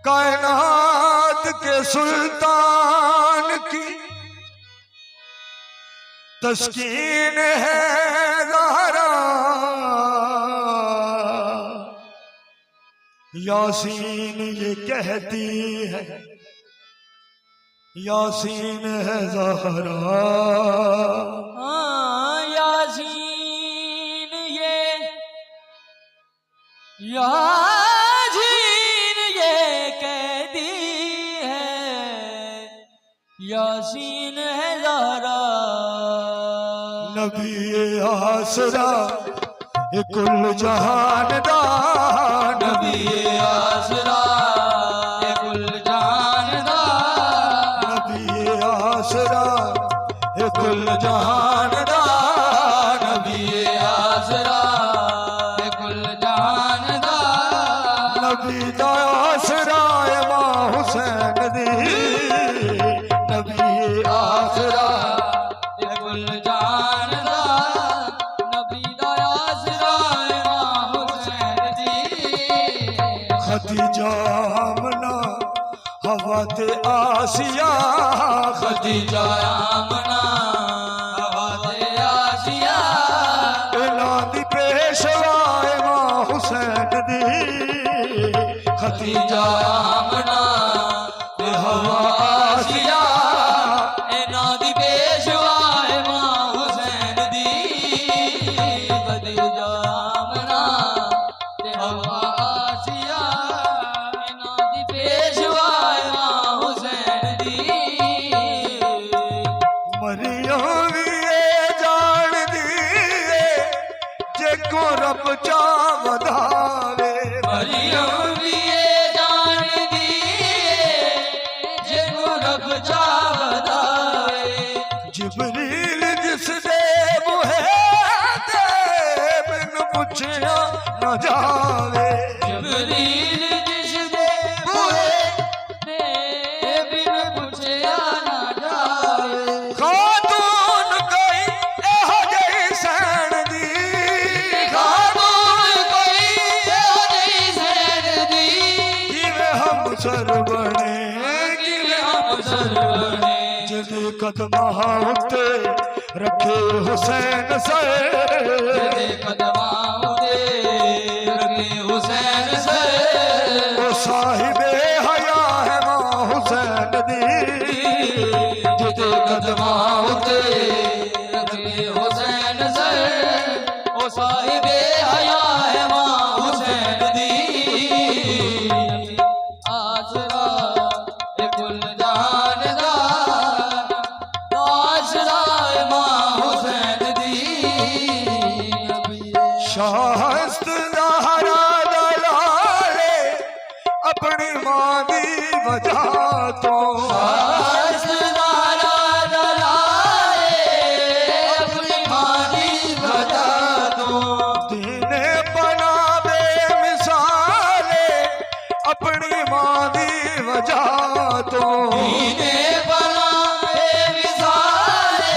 कायनात के सुल्तान की तस्कीन है ज़हरा, यासीन ये कहती है, यासीन है ज़हरा। यासीन ये कहती है, यासीन है ज़हरा। नबी आसरा ये कुल जहान दा, नबी आसरा ये कुल जहान दा, नबी आसरा ये कुल जहान दा, नबी आसरा ये कुल जहान दा, नबी दा आसरा ए मां हुसैन दी, नबी आसरा ये कुल जहान दा, नबी दा आसरा ए मां हुसैन दी। खदीजा आमना हवा ते आसिया, खदीजा आमना हवा ते आसिया, इन्हां दी पेशवा ए मां हुसैन दी, खदीजा आमना ते हवा आसिया, इन्हां दी पेशवा ए मां हुसैन दी। खदीजा आमना ते हवा आसिया, इन्हां दी पेशवा ए मां हुसैन दी। मरियम भी ये जान दी जे को रब चा वधावे, मरियम भी ये जान दी जिनको रब चा वधावे, जिबरील जिस दे बुहे ते बिन पुछया न जावे, जिबरील जिस दे बुहे ते बिन पुछया ना जावे। खातून कोई एहो जही सैन दी, खातून कोई एहो जही सैन दी, किवें हम सर बने, किवें हम सर बने, जिदे कदमां उत्ते रखे हुसैन सर, जिदे कदमां उते रखे हुसैन सर। ओ साहिबे हया है मां हुसैन दी, जिते कदमां उते रखे हुसैन सर, ओ साहिबे हया है मां हुसैन दी। आसरा ए कुल जहान दा, आसरा ए मां हुसैन दी। शाहस्त ज़हरा दलाले अपनी मां दी वजह तो, आसरा दलाले अपनी मां दी वजह तो, दीने बनावे मिसाले अपनी मां दी वजह तो, दीने बना बेमिसाले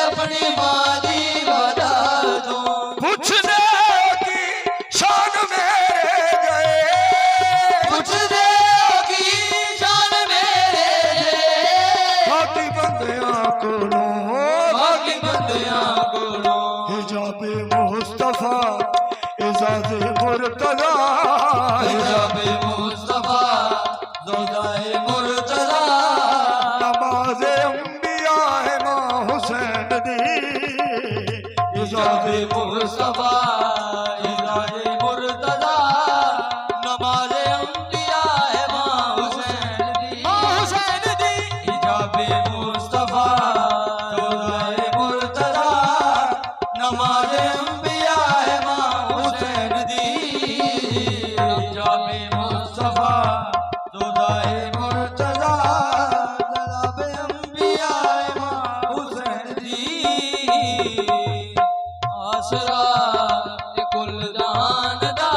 अपनी मां दी वजह तो। पूछने की शान मेरे गए, पूछने की शान मेरे जे, बाकी बंदियां कोलों बाकी बंदियां कोलों, हिजाबे मुस्तफा इजाज़े मुर्तज़ा, हिजाबे मुस्तफा ज़ौज़ाए मुर्तज़ा, नमाज़े अंबिया है मां हुसैन दी, हिजाबे मुस्तफा हिजाए मुर्तज़ा, नमाज़े अंबिया है मां हुसैन दी, मां हुसैन दी। हिजाबे मुस्तफा ज़ौज़ाए मुर्तज़ा, नमाज़े अंबिया है मां हुसैन दी। हिजाबे मुस्तफा ज़ौज़ाए मुर्तज़ा, जनाबे अंबिया है मां हुसैन दी। आसरा ए कुल जहान दा,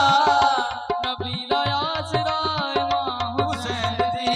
नबी दा आसरा ए मां हुसैन दी।